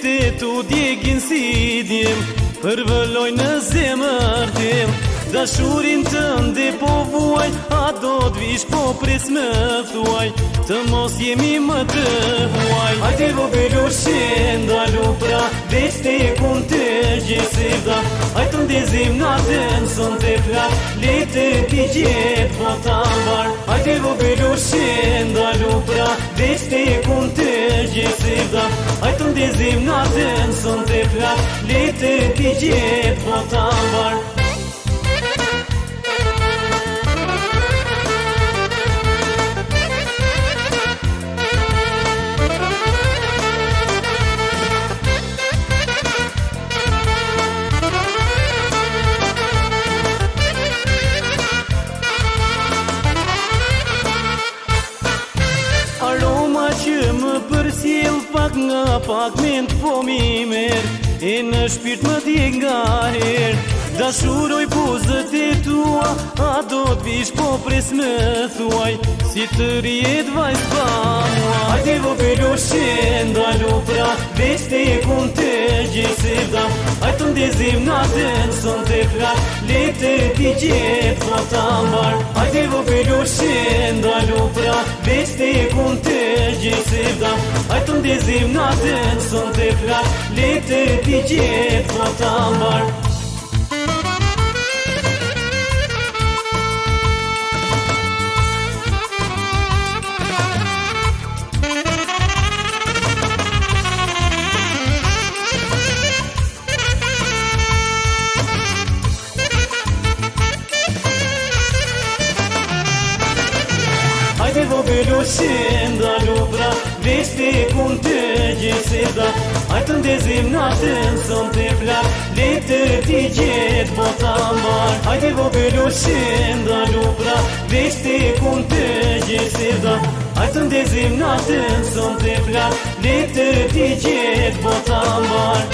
te tu djegin si djem, përvëlloj në zemër tim. Dashurin tënde po vuaj, a do t'vish po pres më thuaj, të mos jemi më të huaj. Hajde vogëlushi ndalu pra, veç te kun të gjesevda. Hajtë ndezim natën son të plak, letë t'i gjet botan var. Hajde vogëlushi ndalu pra, veç te kun të gjesevda. Hajtë ndezim natën son të plak, letë t'i gjet botan var. Aroma që më përsjell pak nga pak mend po mi merr, e në shpirt më djeg nga her. Dashuroj buzët e tua, a do t'vish po pres më thuaj, si të rjet vajz pa mua. Hajde vogëlushi ndalu pra, veç te kun të gjesevda. Hajtë ndezim natën son të plak, letë t'i gjet botan var. Hajde vogëlushi ndalu pra, veç te kun të gjesevda. Hajtë ndezim natën son të plak, letë t'i gjet botan var. Hajde vogëlushi ndalu pra, veç te kun të gjesevda. Hajtë ndezim natën son të plak, letë t'i gjet botan var. Hajde vogëlushi ndalu pra, veç te kun të gjesevda. Hajtë ndezim natën son të plak, letë t'i gjet botan var.